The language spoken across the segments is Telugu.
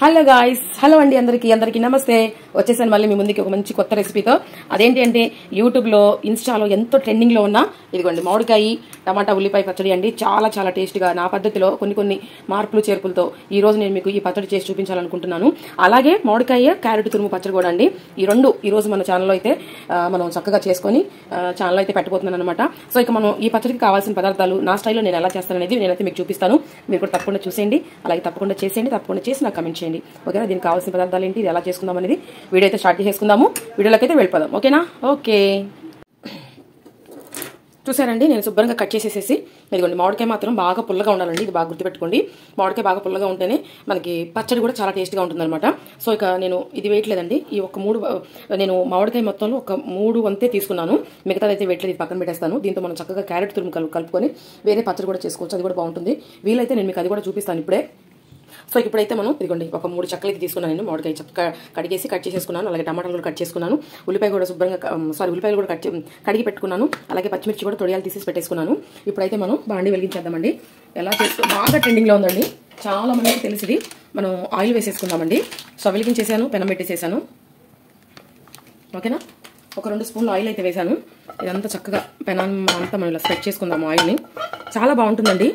హలో గాయ్స్, హలో అండి అందరికీ నమస్తే. వచ్చేసాను మళ్ళీ మీ ముందుకి ఒక మంచి కొత్త రెసిపీతో. అదేంటి అంటే యూట్యూబ్లో, ఇన్స్టాలో ఎంతో ట్రెండింగ్లో ఉన్న ఇదిగోండి మామిడికాయ టమాటా ఉల్లిపాయ పచ్చడి అండి. చాలా చాలా టేస్ట్గా నా పద్ధతిలో కొన్ని మార్పులు చేర్పులతో ఈరోజు నేను మీకు ఈ పచ్చడి చేసి చూపించాలనుకుంటున్నాను. అలాగే మామిడికాయ క్యారెట్ తురుము పచ్చడి కూడా అండి. ఈ రెండు ఈరోజు మన ఛానల్లో అయితే మనం చక్కగా చేసుకొని ఛానల్ అయితే పెట్టబోతున్నాను అనమాట. సో ఇక మనం ఈ పచ్చడికి కావాల్సిన పదార్థాలు నా స్టైల్లో నేను ఎలా చేస్తాననేది నేనైతే మీకు చూపిస్తాను. మీరు కూడా తప్పకుండా చూసేయండి, అలాగే తప్పకుండా చేసేయండి, తప్పకుండా చేసి నాకు కమెంట్ చేయండి. ఓకేనా? దీనికి కావాల్సిన పదార్థాలు ఏంటి, ఇది ఎలా చేసుకుందాం అనేది వీడియో అయితే స్టార్ట్ చేసుకుందాము. వీడియోలోకి అయితే వెళ్ళిపోదాం. ఓకేనా? ఓకే, చూసారండి నేను శుభ్రంగా కట్ చేసేసేసి. ఇదిగోండి మామిడికాయ మాత్రం బాగా పుల్లగా ఉండాలండి, ఇది బాగా గుర్తుపెట్టుకోండి. మామిడికాయ బాగా పుల్లగా ఉంటేనే మనకి పచ్చడి కూడా చాలా టేస్ట్గా ఉంటుందన్నమాట. సో ఇక నేను ఇది వేయట్లేదండి, ఈ నేను మామిడికాయ మొత్తంలో ఒక 3 వంతే తీసుకున్నాను. మిగతాదైతే వేయట్లేదు, ఇది పక్కన పెట్టేస్తాను. దీంతో మనం చక్కగా క్యారెట్ తురుము కలుపుకొని వేరే పచ్చడి కూడా చేసుకోవచ్చు, అది కూడా బాగుంటుంది. వీలైతే నేను మీకు అది కూడా చూపిస్తాను ఇప్పుడే. సో ఇప్పుడైతే మనం ఇదిగోండి ఒక 3 చెక్కలు అయితే తీసుకున్నాను. నేను మామిడికాయ చక్కగా కడిగేసి కట్ చేసేసుకున్నాను. అలాగే టమాటాలు కూడా కట్ చేసుకున్నాను. ఉల్లిపాయలు కూడా కడిగి పెట్టుకున్నాను. అలాగే పచ్చిమిర్చి కూడా తొడియాలు తీసేసి పెట్టేసుకున్నాను. ఇప్పుడైతే మనం బాండి వెలిగించేద్దామండి. ఎలా చేస్తూ బాగా ట్రెండింగ్లో ఉందండి, చాలా మందికి తెలిసింది. మనం ఆయిల్ వేసేసుకుందామండి. సో వెలిగించేసాను, పెనం పెట్టేసేసాను. ఓకేనా? ఒక 2 స్పూన్లు ఆయిల్ అయితే వేసాను. ఇదంతా చక్కగా పెనం అంతా మనం ఇలా స్ప్రెడ్ చేసుకుందాము ఆయిల్ని. చాలా బాగుంటుందండి.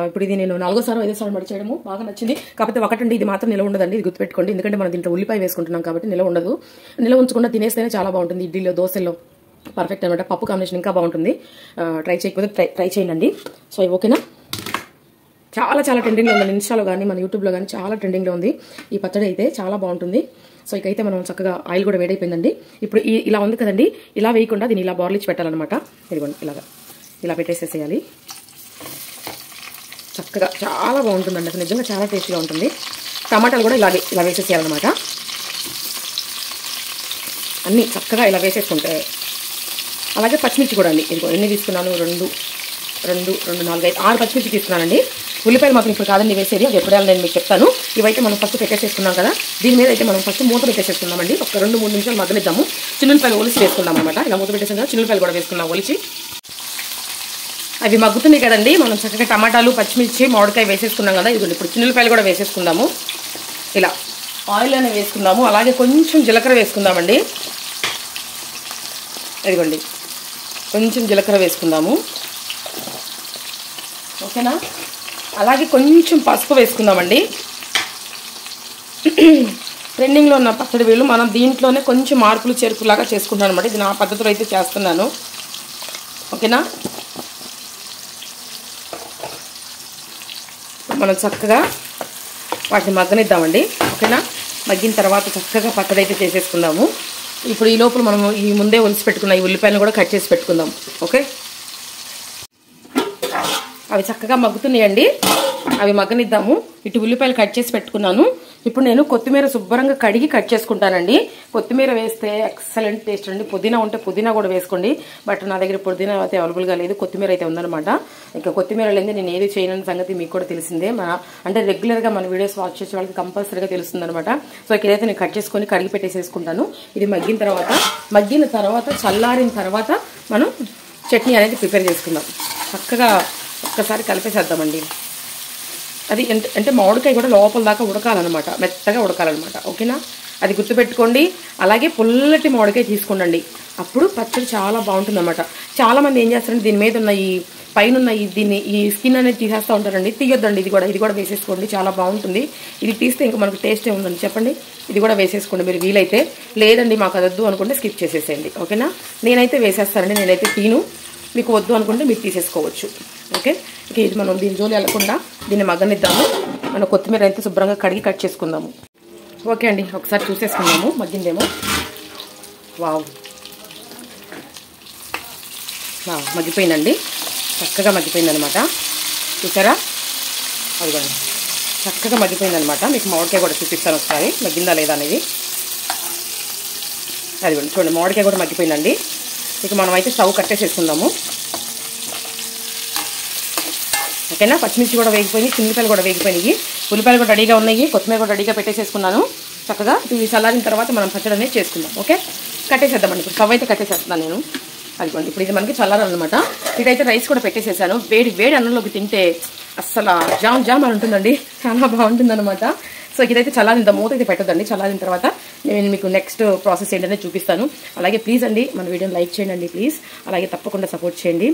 ఇప్పుడు ఇది నేను 4వ సారి 5వ సారి మడి చేయడము బాగా నచ్చింది. కాకపోతే ఒకటండి, ఇది మాత్రం నిలవ ఉండదండి, ఇది గుర్తుపెట్టుకోండి. ఎందుకంటే మనం దీంట్లో ఉల్లిపాయ వేసుకుంటున్నాం కాబట్టి నిలవ ఉండదు. నిలవ ఉంచకుండా తినేస్తేనే చాలా బాగుంటుంది. ఇడ్లీలో, దోశల్లో పర్ఫెక్ట్ అనమాట. పప్పు కాంబినేషన్ ఇంకా బాగుంటుంది. ట్రై చేయకపోతే ట్రై చేయండి. సో ఓకేనా? చాలా చాలా ట్రెండింగ్లో ఉంది, ఇన్స్టాలో కానీ మన యూట్యూబ్లో కానీ చాలా ట్రెండింగ్లో ఉంది ఈ పచ్చడి అయితే. చాలా బాగుంటుంది. సో ఇకైతే మనం చక్కగా ఆయిల్ కూడా వేడైపోయిందండి. ఇప్పుడు ఇలా ఉంది కదండి, ఇలా వేయకుండా దీన్ని ఇలా బార్లిచ్చి పెట్టాలన్నమాట. ఇదిగోండి ఇలా పెట్టేసేసేయాలి చక్కగా. చాలా బాగుంటుందండి, అసలు నిజంగా చాలా టేస్టీగా ఉంటుంది. టమాటాలు కూడా ఇలా వేసేసేయాలన్నమాట. అన్నీ చక్కగా ఇలా వేసేసుకుంటే, అలాగే పచ్చిమిర్చి కూడా అండి. ఇదిగో ఎన్ని తీసుకున్నాను, 2, 4, 5, 6 పచ్చిమిర్చి తీసుకున్నానండి. ఉల్లిపాయలు మాత్రం ఇప్పుడు కాదండి వేసేది, అది ఎప్పుడైనా నేను మీకు చెప్తాను. ఇవైతే మనం ఫస్ట్ పెట్టేసేసుకున్నాం కదా, దీని మీద అయితే మనం ఫస్ట్ మూత పెట్టేసేసుకుందామండి. ఒక 2-3 నిమిషాలు మగ్గనిద్దాము. చిన్నులపాయలు ఒలిసి వేసుకుందాం అనమాట. ఇలా మూత పెట్టేసాం కదా, చిన్నులపాయలు కూడా వేసుకుందాం ఒలిచి. అవి మగ్గుతున్నాయి కదండి, మనం చక్కగా టమాటాలు, పచ్చిమిర్చి, మామిడికాయ వేసేసుకున్నాం కదా. ఇదిగోండి ఇప్పుడు చిన్నులపాయలు కూడా వేసేసుకుందాము. ఇలా ఆయిల్లోనే వేసుకుందాము. అలాగే కొంచెం జీలకర్ర వేసుకుందామండి. ఇదిగోండి కొంచెం జీలకర్ర వేసుకుందాము. ఓకేనా? అలాగే కొంచెం పసుపు వేసుకుందామండి. ట్రెండింగ్లో ఉన్న పచ్చడి వీళ్ళు మనం దీంట్లోనే కొంచెం మార్పులు చేర్పులాగా చేసుకుంటాను అనమాట. ఇది నా పద్ధతిలో అయితే చేస్తున్నాను. ఓకేనా? మనం చక్కగా వాటిని మగ్గనిద్దామండి. ఓకేనా? మగ్గిన తర్వాత చక్కగా పచ్చడి అయితే చేసేసుకుందాము. ఇప్పుడు ఈ లోపల మనం ఈ ముందే ఒలిసి పెట్టుకున్న ఈ ఉల్లిపాయలను కూడా కట్ చేసి పెట్టుకుందాం. ఓకే? అవి చక్కగా మగ్గుతున్నాయండి, అవి మగ్గనిద్దాము. ఇటు ఉల్లిపాయలు కట్ చేసి పెట్టుకున్నాను. ఇప్పుడు నేను కొత్తిమీర శుభ్రంగా కడిగి కట్ చేసుకుంటానండి. కొత్తిమీర వేస్తే ఎక్సలెంట్ టేస్ట్ అండి. పుదీనా ఉంటే పుదీనా కూడా వేసుకోండి, బట్ నా దగ్గర పుదీనా అయితే అవైలబుల్గా లేదు, కొత్తిమీర అయితే ఉందన్నమాట. ఇక కొత్తిమీర లేని నేను ఏది చేయనని సంగతి మీకు కూడా తెలిసిందే. అంటే రెగ్యులర్గా మన వీడియోస్ వాచ్ చేసే వాళ్ళకి కంపల్సరీగా తెలుస్తుంది అనమాట. సో ఇక్కడైతే నేను కట్ చేసుకొని కడిగి పెట్టేసేసుకుంటాను. ఇది మగ్గిన తర్వాత చల్లారిన తర్వాత మనం చట్నీ అనేది ప్రిపేర్ చేసుకుందాం. చక్కగా ఒక్కసారి కలిపేసేద్దామండి. అది అంటే మామిడికాయ కూడా లోపల దాకా ఉడకాలన్నమాట, మెత్తగా ఉడకాలన్నమాట. ఓకేనా? అది గుర్తుపెట్టుకోండి. అలాగే పుల్లటి మామిడికాయ తీసుకోండి, అప్పుడు పచ్చడి చాలా బాగుంటుందన్నమాట. చాలామంది ఏం చేస్తారంటే దీని మీద ఉన్న ఈ పైన ఉన్న ఈ స్కిన్ అనేది తీసేస్తూ ఉంటారండి. తీయొద్దండి, ఇది కూడా వేసేసుకోండి, చాలా బాగుంటుంది. ఇది తీస్తే ఇంకా మనకు టేస్ట్ ఏముందండి చెప్పండి. ఇది కూడా వేసేసుకోండి మీరు వీలైతే. లేదండి మాకు అది వద్దు అనుకుంటే స్కిప్ చేసేసేయండి. ఓకేనా? నేనైతే వేసేస్తానండి, నేనైతే తిను. మీకు వద్దు అనుకుంటే మీరు తీసేసుకోవచ్చు. ఓకే? ఇక ఇది మనం దీని జోలి వెళ్ళకుండా దీన్ని మగ్గనిద్దాము. మనం కొత్తిమీర అయితే శుభ్రంగా కడిగి కట్ చేసుకుందాము. ఓకే అండి, ఒకసారి చూసేసుకుందాము మగ్గిందేమో. వావ్, మగ్గిపోయిందండి, చక్కగా మగ్గిపోయిందనమాట. చూసారా? అదిగోండి చక్కగా మగ్గిపోయిందనమాట. మీకు మామిడికాయ కూడా చూపిస్తాను ఒకసారి మగ్గిందా లేదా అనేది. అదిగోండి చూడండి, మామిడికాయ కూడా మగ్గిపోయిందండి. ఇక మనం అయితే స్టవ్ కట్టేసేసుకుందాము. ఓకేనా? పచ్చిమిర్చి కూడా వేగిపోయినాయి, చిన్నపాయలు కూడా వేగిపోయినాయి, ఉల్లిపాయలు కూడా రెడీగా ఉన్నాయి, కొత్తిమీర కూడా రెడీగా పెట్టేసేసుకున్నాను. చక్కగా ఇవి చల్లారిన తర్వాత మనం పచ్చడి అనేది చేసుకుందాం. ఓకే? కట్టేసేద్దామండి. ఇప్పుడు స్టవ్ అయితే కట్టేసేస్తున్నాను నేను. అదిగోండి ఇప్పుడు ఇది మనకి చల్లారనమాట. ఇదైతే రైస్ కూడా పెట్టేసేసాను. వేడి అన్నంలోకి తింటే అస్సలు జామ్ అని ఉంటుందండి, చాలా బాగుంటుంది అనమాట. సో ఇదైతే చల్లారిన మూత అయితే పెట్టదండి. చల్లారిన తర్వాత నేను మీకు నెక్స్ట్ ప్రాసెస్ ఏంటనే చూపిస్తాను. అలాగే ప్లీజ్ అండి మన వీడియోని లైక్ చేయండి ప్లీజ్. అలాగే తప్పకుండా సపోర్ట్ చేయండి.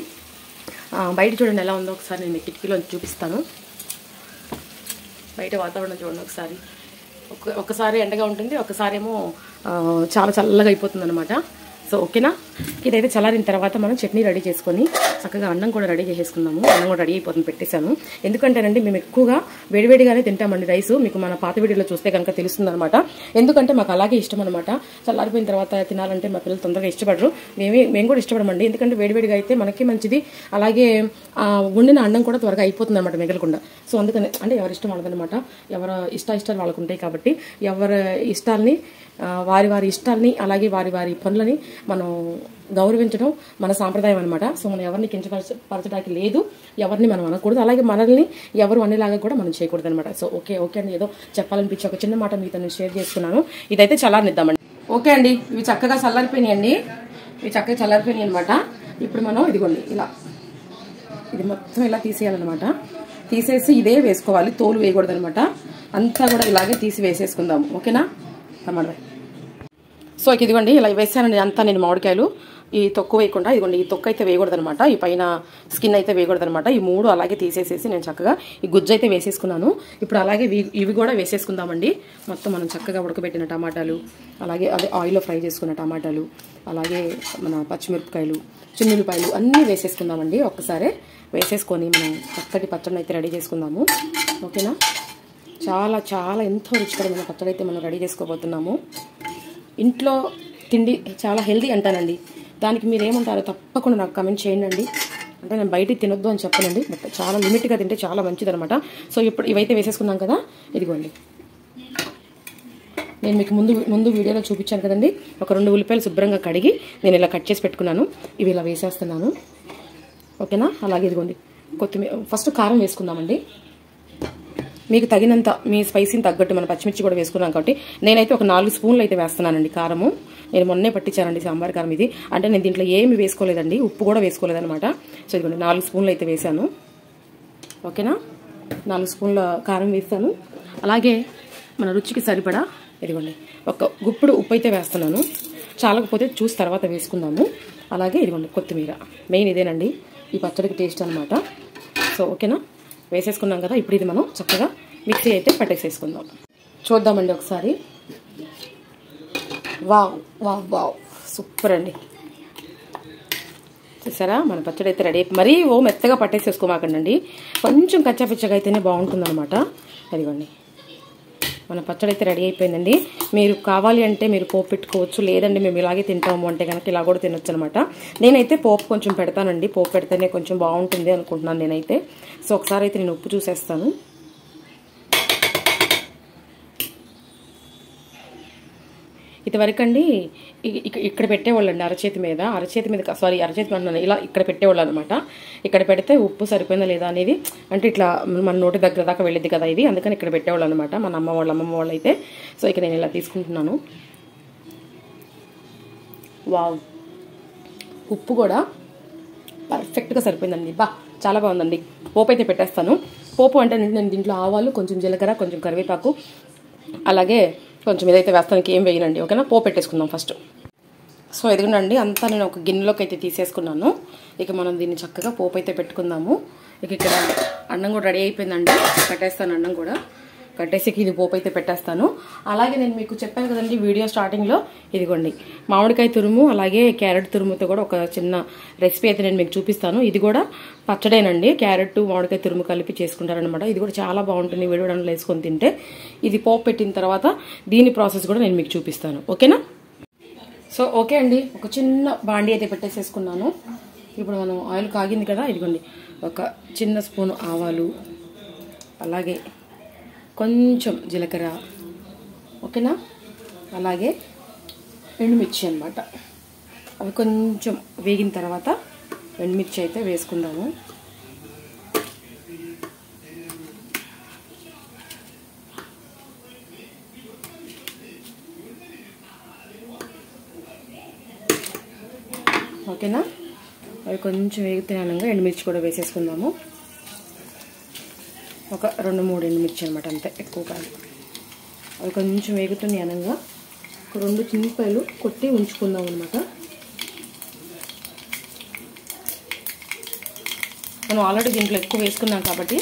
బయట చూడండి ఎలా ఉందో ఒకసారి నేను కిటికీలో చూపిస్తాను. బయట వాతావరణం చూడండి ఒకసారి. ఒకసారి ఎండగా ఉంటుంది, ఒకసారి ఏమో చాలా చల్లగా అయిపోతుంది అనమాట. సో ఓకేనా, ఇదైతే చల్లారిన తర్వాత మనం చట్నీ రెడీ చేసుకొని చక్కగా అన్నం కూడా రెడీ చేసేసుకుందాము. అన్నం కూడా రెడీ అయిపోతుంది, పెట్టేశాను. ఎందుకంటేనండి మేము ఎక్కువగా వేడివేడిగానే తింటామండి రైసు. మీకు మన పాత వీడియోలో చూస్తే కనుక తెలుస్తుంది అనమాట. ఎందుకంటే మాకు అలాగే ఇష్టం అనమాట. చల్లారిపోయిన తర్వాత తినాలంటే మా పిల్లలు తొందరగా ఇష్టపడరు, మేము కూడా ఇష్టపడమండి. ఎందుకంటే వేడివేడిగా అయితే మనకి మంచిది, అలాగే వండిన అన్నం కూడా త్వరగా అయిపోతుంది అనమాట మిగలకుండా. సో అందుకని అంటే ఎవరి ఇష్టం వాళ్ళదనమాట, ఎవరి ఇష్టాలు వాళ్ళకు ఉంటాయి కాబట్టి ఎవరి ఇష్టాలని వారి ఇష్టాలని అలాగే వారి పనులని మనం గౌరవించడం మన సాంప్రదాయం అనమాట. సో మనం ఎవరిని కించపరచడానికి లేదు, ఎవరిని మనం అనకూడదు, అలాగే మనల్ని ఎవరు అనేలాగా కూడా మనం చేయకూడదు అనమాట. సో ఓకే అండి, ఏదో చెప్పాలనిపించి ఒక చిన్న మాట మీతో నేను షేర్ చేసుకున్నాను. ఇదైతే చల్లారనిద్దామండి. ఓకే అండి, ఇవి చక్కగా చల్లారిపోయినాయండి. ఇవి చక్కగా చల్లారిపోయినాయి అనమాట. ఇప్పుడు మనం ఇదిగోండి ఇలా ఇది మొత్తం ఇలా తీసేయాలన్నమాట. తీసేసి ఇదే వేసుకోవాలి, తోలు వేయకూడదు అనమాట. అంతా కూడా ఇలాగే తీసి వేసేసుకుందాము. ఓకేనా టమాటా. సో ఇదిగోండి ఇలా వేసానండి అంతా నేను మామిడికాయలు. ఈ తొక్కు వేయకుండా ఇదిగోండి ఈ తొక్కు అయితే వేయకూడదు అనమాట, ఈ పైన స్కిన్ అయితే వేయకూడదు అనమాట. ఈ మూడు అలాగే తీసేసేసి నేను చక్కగా ఈ గుజ్జు అయితే వేసేసుకున్నాను. ఇప్పుడు అలాగే ఇవి కూడా వేసేసుకుందామండి. మొత్తం మనం చక్కగా ఉడకబెట్టిన టమాటాలు, అలాగే అదే ఆయిల్లో ఫ్రై చేసుకున్న టమాటాలు, అలాగే మన పచ్చిమిరపకాయలు, చిన్నులపాయలు అన్నీ వేసేసుకుందామండి. ఒక్కసారి వేసేసుకొని మనం చక్కటి పచ్చడిని అయితే రెడీ చేసుకుందాము. ఓకేనా, చాలా చాలా ఎంతో రుచికరమైన పచ్చడి అయితే మనం రెడీ చేసుకోబోతున్నాము. ఇంట్లో తిండి చాలా హెల్దీ అంటానండి, దానికి మీరు ఏమంటారో తప్పకుండా నాకు కమెంట్ చేయండి. అంటే నేను బయటికి తినొద్దు అని చెప్పనండి, బట్ చాలా లిమిట్గా తింటే చాలా మంచిది అనమాట. సో ఇప్పుడు ఇవైతే వేసేసుకున్నాం కదా, ఇదిగోండి నేను మీకు ముందు వీడియోలో చూపించాను కదండి. ఒక 2 ఉల్లిపాయలు శుభ్రంగా కడిగి నేను ఇలా కట్ చేసి పెట్టుకున్నాను. ఇవి ఇలా వేసేస్తున్నాను. ఓకేనా, అలాగే ఇదిగోండి కొత్తిమీర. ఫస్ట్ కారం వేసుకుందామండి. మీకు తగినంత మీ స్పైసీని తగ్గట్టు మన పచ్చిమిర్చి కూడా వేసుకున్నాం కాబట్టి నేనైతే ఒక 4 స్పూన్లు అయితే వేస్తున్నానండి కారము. నేను మొన్నే పట్టించానండి సాంబార్ కారం ఇది. అంటే నేను దీంట్లో ఏమి వేసుకోలేదండి, ఉప్పు కూడా వేసుకోలేదనమాట. సో ఇదిగోండి 4 స్పూన్లు అయితే వేసాను. ఓకేనా, 4 స్పూన్ల కారం వేస్తాను. అలాగే మన రుచికి సరిపడా ఇదిగోండి ఒక గుప్పుడు ఉప్పు అయితే వేస్తున్నాను. చాలకపోతే చూసి తర్వాత వేసుకుందాము. అలాగే ఇదిగోండి కొత్తిమీర, మెయిన్ ఇదేనండి ఈ పచ్చడికి టేస్ట్ అనమాట. సో ఓకేనా, వేసేసుకున్నాం కదా. ఇప్పుడు ఇది మనం చక్కగా మిక్సీ అయితే పట్టేసేసుకుందాం. చూద్దామండి ఒకసారి. వావ్ వావ్ వావ్, సూపర్ అండి. చూసారా మన పచ్చడి అయితే రెడీ అయిపోయి, మరీ మెత్తగా పట్టేసేసుకోమాకండి, కొంచెం కచ్చాపిచ్చగా అయితేనే బాగుంటుంది అనమాట. అదిగోండి మన పచ్చడి అయితే రెడీ అయిపోయిందండి. మీరు కావాలి అంటే మీరు పోపు పెట్టుకోవచ్చు, లేదండి మేము ఇలాగే తింటాము అంటే కనుక ఇలా కూడా తినొచ్చు అనమాట. నేనైతే పోపు కొంచెం పెడతానండి, పోపు పెడితేనే కొంచెం బాగుంటుంది అనుకుంటున్నాను నేనైతే. సో ఒకసారి అయితే నేను ఉప్పు చూసేస్తాను. ఇదివరకండి ఇక్కడ పెట్టేవాళ్ళండి అరచేతి మీద అంటున్నాను, ఇలా ఇక్కడ పెట్టేవాళ్ళు అనమాట. ఇక్కడ పెడితే ఉప్పు సరిపోయిందా లేదా అనేది, అంటే ఇట్లా మన నోటి దగ్గర దాకా వెళ్ళింది కదా ఇది, అందుకని ఇక్కడ పెట్టేవాళ్ళు అనమాట మన అమ్మమ్మ వాళ్ళు అయితే. సో ఇక నేను ఇలా తీసుకుంటున్నాను. వావ్, ఉప్పు కూడా పర్ఫెక్ట్గా సరిపోయిందండి. చాలా బాగుందండి. పోపు అయితే పెట్టేస్తాను. పోపు అంటే నేను దీంట్లో ఆవాలు, కొంచెం జీలకర్ర, కొంచెం కరివేపాకు, అలాగే కొంచెం ఏదైతే వేస్తానికి ఏం వేయనండి. ఓకేనా, పోపు పెట్టేసుకుందాం ఫస్ట్. సో ఎదుగునండి అంతా నేను ఒక గిన్నెలోకి అయితే తీసేసుకున్నాను. ఇక మనం దీన్ని చక్కగా పోపు అయితే పెట్టుకుందాము. ఇక ఇక్కడ అన్నం కూడా రెడీ అయిపోయిందండి, కట్టేస్తాను. అన్నం కూడా కట్టేసి ఇది పోపు అయితే పెట్టేస్తాను. అలాగే నేను మీకు చెప్పాను కదండి వీడియో స్టార్టింగ్లో, ఇదిగోండి మామిడికాయ తురుము అలాగే క్యారెట్ తురుముతో కూడా ఒక చిన్న రెసిపీ అయితే నేను మీకు చూపిస్తాను. ఇది కూడా పచ్చడేనండి, క్యారెట్ మామిడికాయ తురుము కలిపి చేసుకుంటారనమాట. ఇది కూడా చాలా బాగుంటుంది వేడివేడలో వేసుకొని తింటే. ఇది పోపు పెట్టిన తర్వాత దీని ప్రాసెస్ కూడా నేను మీకు చూపిస్తాను. ఓకేనా. సో ఓకే అండి, ఒక చిన్న బాండీ అయితే పెట్టేసేసుకున్నాను. ఇప్పుడు మనం ఆయిల్ కాగింది కదా, ఇదిగోండి ఒక చిన్న స్పూన్ ఆవాలు, అలాగే కొంచెం జీలకర్ర, ఓకేనా, అలాగే ఎండుమిర్చి అనమాట. అవి కొంచెం వేగిన తర్వాత ఎండుమిర్చి అయితే వేసుకుందాము. ఓకేనా, అవి కొంచెం వేగుతున్నానంగా ఎండుమిర్చి కూడా వేసేసుకుందాము. ఒక 2-3 ఎండుమిర్చి అనమాట, అంతే, ఎక్కువ కాదు. అవి కొంచెం వేగుతున్నాయి అనగా ఒక 2 చిన్నిపాయలు కొట్టి ఉంచుకుందాం అనమాట. మనం ఆల్రెడీ దీంట్లో ఎక్కువ వేసుకున్నాం కాబట్టి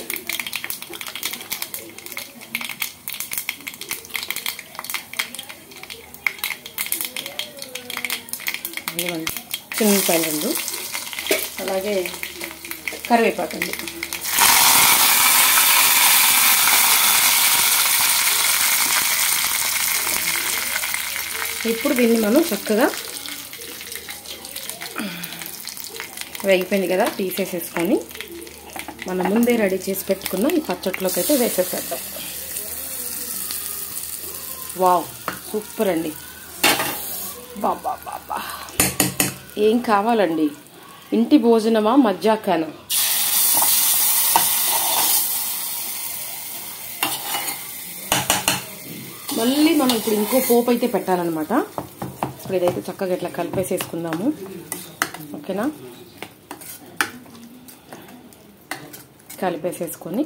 చిన్నిపాయలు 2, అలాగే కరివేపాకండి. ఇప్పుడు దీన్ని మనం చక్కగా వేగిపోయింది కదా, తీసేసేసుకొని మనం ముందే రెడీ చేసి పెట్టుకున్న ఈ పచ్చట్లోకి అయితే వేసేసేద్దాం. వావ్, సూపర్ అండి. బాబా బాబా, ఏం కావాలండి, ఇంటి భోజనమా మజ్జాకానా? మళ్ళీ మనం ఇప్పుడు ఇంకో పోపు అయితే పెట్టాలన్నమాట. ఇప్పుడు ఇదైతే చక్కగా ఇట్లా కలిపేసేసుకుందాము. ఓకేనా, కలిపేసేసుకొని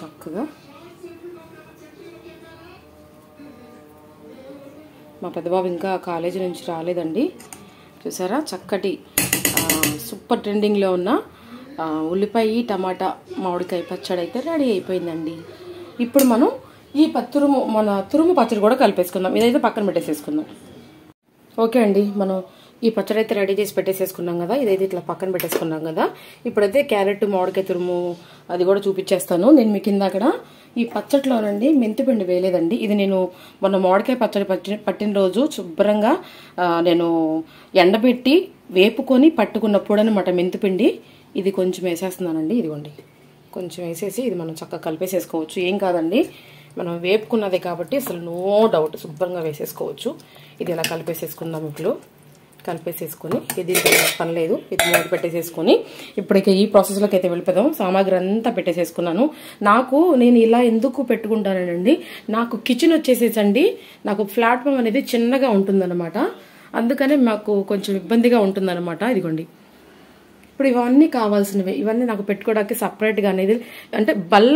చక్కగా మా పెద్దబాబు ఇంకా కాలేజీ నుంచి రాలేదండి. చూసారా, చక్కటి సూపర్ ట్రెండింగ్లో ఉన్న ఉల్లిపాయ టమాటా మామిడికాయ పచ్చడి అయితే రెడీ అయిపోయిందండి. ఇప్పుడు మనం ఈ మన తురుము పచ్చడి కూడా కలిపేసుకుందాం. ఇదైతే పక్కన పెట్టేసేసుకుందాం. ఓకే అండి, మనం ఈ పచ్చడి అయితే రెడీ చేసి పెట్టేసేసుకున్నాం కదా, ఇదైతే ఇట్లా పక్కన పెట్టేసుకున్నాం కదా. ఇప్పుడైతే క్యారెట్ మామిడికాయ తురుము అది కూడా చూపించేస్తాను. నేను మీకు ఇందాక ఈ పచ్చడిలోనండి మెంతిపిండి వేయలేదండి. ఇది నేను మొన్న మామిడికాయ పచ్చడి పట్టిన రోజు శుభ్రంగా నేను ఎండబెట్టి వేపుకొని పట్టుకున్న పొడనమాట మెంతిపిండి. ఇది కొంచెం వేసేస్తున్నానండి. ఇదిగోండి, కొంచెం వేసేసి ఇది మనం చక్కగా కలిపేసేసుకోవచ్చు. ఏం కాదండి, మనం వేపుకున్నదే కాబట్టి అసలు నో డౌట్ శుభ్రంగా వేసేసుకోవచ్చు. ఇది ఇలా కలిపేసేసుకుందాం. ఇప్పుడు కలిపేసేసుకొని ఇది పని లేదు, ఇది మూత పెట్టేసేసుకొని ఇప్పుడు ఇక ఈ ప్రాసెస్లోకి అయితే వెళ్ళిపోదాం. సామాగ్రి అంతా పెట్టేసేసుకున్నాను. నేను ఇలా ఎందుకు పెట్టుకుంటానండి, నాకు కిచెన్ వచ్చేసేసండి నాకు ప్లాట్ఫామ్ అనేది చిన్నగా ఉంటుందన్నమాట. అందుకనే మాకు కొంచెం ఇబ్బందిగా ఉంటుందన్నమాట. ఇదిగోండి, ఇప్పుడు ఇవన్నీ కావాల్సినవి, ఇవన్నీ నాకు పెట్టుకోవడానికి సపరేట్గా అనేది అంటే బల్ల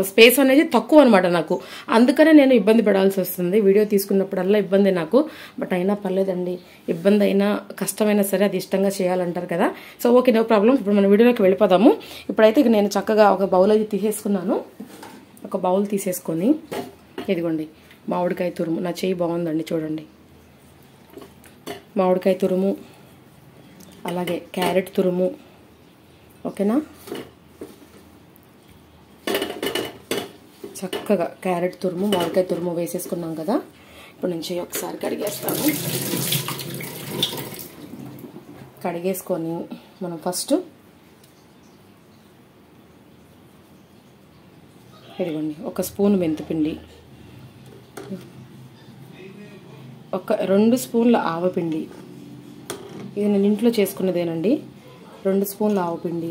స్పేస్ అనేది తక్కువ అనమాట నాకు. అందుకనే నేను ఇబ్బంది పడాల్సి వస్తుంది. వీడియో తీసుకున్నప్పుడల్లా ఇబ్బంది నాకు. బట్ అయినా పర్లేదండి, ఇబ్బంది అయినా కష్టమైనా సరే అది ఇష్టంగా చేయాలంటారు కదా. So okay, no problem. ఇప్పుడు మన వీడియోలోకి వెళ్ళిపోదాము. ఇప్పుడైతే ఇక నేను చక్కగా ఒక బౌల్ అయితే తీసేసుకున్నాను. ఒక బౌల్ తీసేసుకొని ఇదిగోండి మామిడికాయ తురుము. నా చెయ్యి బాగుందండి చూడండి. మామిడికాయ తురుము, అలాగే క్యారెట్ తురుము. ఓకేనా, చక్కగా క్యారెట్ తురుము మామిడికాయ తురుము వేసేసుకున్నాం కదా. ఇప్పుడు నుంచి ఒకసారి కడిగేస్తాను. కడిగేసుకొని మనం ఫస్ట్ ఇదిగోండి ఒక స్పూన్ మెంతిపిండి, ఒక 2 స్పూన్ల ఆవపిండి. ఇది నేను ఇంట్లో చేసుకున్నదేనండి. 2 స్పూన్ల ఆవపిండి,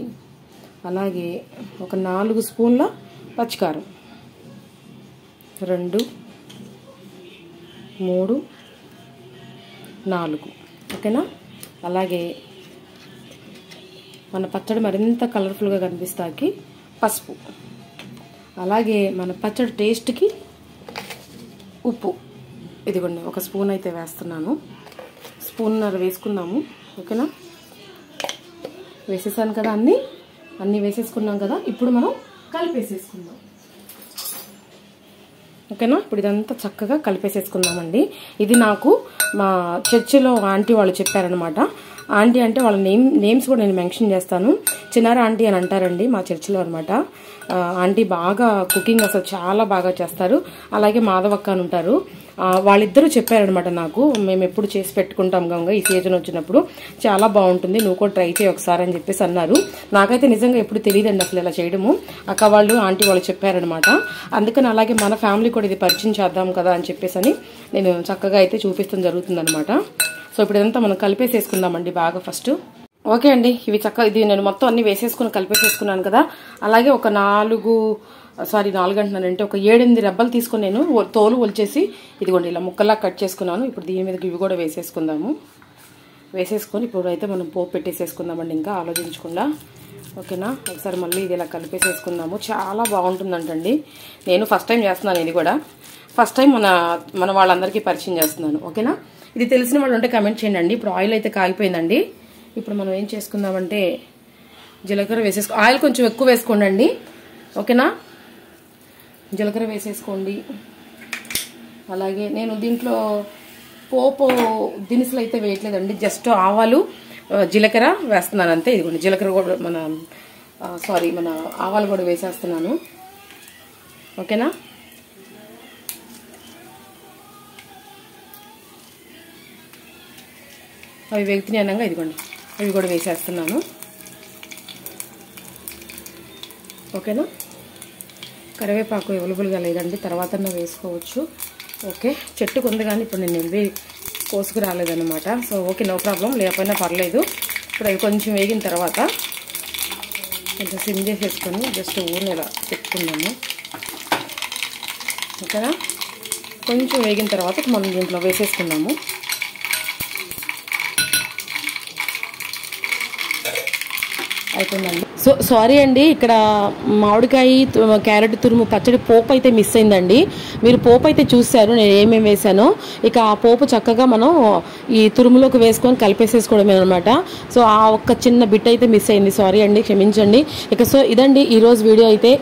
అలాగే ఒక 4 స్పూన్ల పచ్చికారం, 2, 3, 4. ఓకేనా, అలాగే మన పచ్చడి మరింత కలర్ఫుల్గా కనిపిస్తాకి పసుపు, అలాగే మన పచ్చడి టేస్ట్కి ఉప్పు. ఇదిగోండి ఒక స్పూన్ అయితే వేస్తున్నాను. స్పూన్నర వేసుకుందాము. ఓకేనా, వేసేసాను కదా, అన్నీ వేసేసుకున్నాం కదా. ఇప్పుడు మనం కలిపేసేసుకుందాం. ఓకేనా, ఇప్పుడు ఇదంతా చక్కగా కలిపేసేసుకుందామండి. ఇది నాకు మా చర్చిలో ఆంటీ వాళ్ళు చెప్పారనమాట. ఆంటీ అంటే వాళ్ళ నేమ్స్ కూడా నేను మెన్షన్ చేస్తాను. చిన్నార ఆంటీ అని అంటారండి మా చర్చిలో అనమాట. ఆంటీ బాగా కుకింగ్ అసలు చాలా బాగా చేస్తారు. అలాగే మాధవక్క అని ఉంటారు. వాళ్ళిద్దరూ చెప్పారనమాట నాకు. మేము ఎప్పుడు చేసి పెట్టుకుంటాం గంగ, ఈ సీజన్ వచ్చినప్పుడు చాలా బాగుంటుంది, నువ్వు కూడా ట్రై చేయి ఒకసారి అని చెప్పేసి అన్నారు. నాకైతే నిజంగా ఎప్పుడు తెలియదండి అసలు ఇలా చేయడము. అక్క వాళ్ళు ఆంటీ వాళ్ళు చెప్పారనమాట. అందుకని అలాగే మన ఫ్యామిలీ కూడా ఇది పరిచయం చేద్దాం కదా అని చెప్పేసి అని నేను చక్కగా అయితే చూపిస్తాం జరుగుతుందనమాట. సో ఇప్పుడు ఇదంతా మనం కలిపేసేసుకుందామండి బాగా ఫస్ట్. ఓకే అండి, ఇవి ఇది నేను మొత్తం అన్ని వేసేసుకుని కలిపేసేసుకున్నాను కదా. అలాగే ఒక 4 అంటున్నానంటే ఒక 7-8 రెబ్బలు తీసుకొని నేను తోలు ఒలిచేసి ఇదిగోండి ఇలా ముక్కల్లా కట్ చేసుకున్నాను. ఇప్పుడు దీని మీద ఇవి కూడా వేసేసుకుందాము. వేసేసుకొని ఇప్పుడు అయితే మనం పోపు పెట్టేసేసుకుందామండి. ఇంకా ఆలోచించకుండా ఓకేనా. ఒకసారి మళ్ళీ ఇది ఇలా కలిపేసేసుకుందాము. చాలా బాగుంటుందంటండి. నేను ఫస్ట్ టైం చేస్తున్నాను. ఇది కూడా ఫస్ట్ టైం మన వాళ్ళందరికీ పరిచయం చేస్తున్నాను. ఓకేనా. ఇది తెలిసిన వాళ్ళు ఉంటే కమెంట్ చేయండి. ఇప్పుడు ఆయిల్ అయితే కాగిపోయిందండి. ఇప్పుడు మనం ఏం చేసుకుందామంటే జీలకర్ర ఆయిల్ కొంచెం ఎక్కువ వేసుకోండి. ఓకేనా. జీలకర్ర వేసేసుకోండి. అలాగే నేను దీంట్లో పోపు దినుసులు అయితే వేయట్లేదండి. జస్ట్ ఆవాలు జీలకర్ర వేస్తున్నాను అంతే. ఇదిగోండి జీలకర్ర కూడా మన ఆవాలు కూడా వేసేస్తున్నాను. ఓకేనా. అవి వేగుతున్నాయి అనగా ఇదిగోండి అవి కూడా వేసేస్తున్నాను. ఓకేనా. కరివేపాకు అవైలబుల్గా లేదండి, తర్వాత వేసుకోవచ్చు. ఓకే. చెట్టుకు ఉంది కానీ ఇప్పుడు నేను నిల్వి కోసుకు రాలేదన్నమాట. సో ఓకే, నో ప్రాబ్లం, లేకపోయినా పర్లేదు. ఇప్పుడు అవి కొంచెం వేగిన తర్వాత కొంచెం సిమ్ చేసేసుకొని జస్ట్ ఊరిని ఇలా పెట్టుకున్నాము. ఓకేనా. కొంచెం వేగిన తర్వాత మనం దీంట్లో వేసేసుకున్నాము. అయిపోయిందండి. సో సారీ అండి, ఇక్కడ మామిడికాయ క్యారెట్ తురుము పచ్చడి పోపు అయితే మిస్ అయిందండి. మీరు పోపు అయితే చూశారు నేను ఏమేమి వేసానో. ఇక ఆ పోపు చక్కగా మనం ఈ తురుములోకి వేసుకొని కలిపేసేసుకోవడమే అనమాట. సో ఆ ఒక్క చిన్న బిట్ అయితే మిస్ అయింది. సారీ అండి, క్షమించండి. ఇక సో ఇదండి ఈరోజు వీడియో అయితే.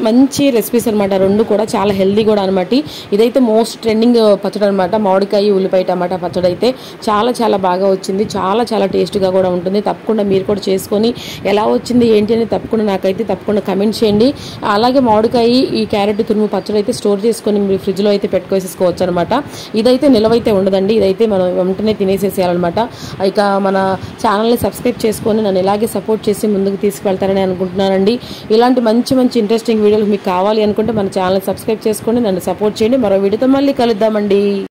మంచి రెసిపీస్ అనమాట, రెండు కూడా చాలా హెల్దీ కూడా అనమాట. ఇదైతే మోస్ట్ ట్రెండింగ్ పచ్చడి అనమాట. మామిడికాయ ఉల్లిపాయ టమాటా పచ్చడి అయితే చాలా బాగా వచ్చింది. చాలా టేస్ట్గా కూడా ఉంటుంది. తప్పకుండా మీరు కూడా చేసుకొని ఎలా వచ్చింది ఏంటి అని తప్పకుండా కమెంట్ చేయండి. అలాగే మామిడికాయ ఈ క్యారెట్ తురుము పచ్చడి అయితే స్టోర్ చేసుకొని మీరు ఫ్రిడ్జ్లో అయితే పెట్టుకోసేసుకోవచ్చు అనమాట. ఇదైతే నిలవైతే ఉండదండి, ఇదైతే మనం వెంటనే తినేసేసేయాలన్నమాట. ఇక మన ఛానల్ని సబ్స్క్రైబ్ చేసుకొని నన్ను ఇలాగే సపోర్ట్ చేసి ముందుకు తీసుకువెళ్తారని అనుకుంటున్నానండి. ఇలాంటి మంచి ఇంట్రెస్టింగ్ వీడియోలు మీకు కావాలి అనుకుంటే మన ఛానల్ని సబ్స్క్రైబ్ చేసుకొని నన్ను సపోర్ట్ చేయండి. మరో వీడియోతో మళ్ళీ కలుద్దామండి.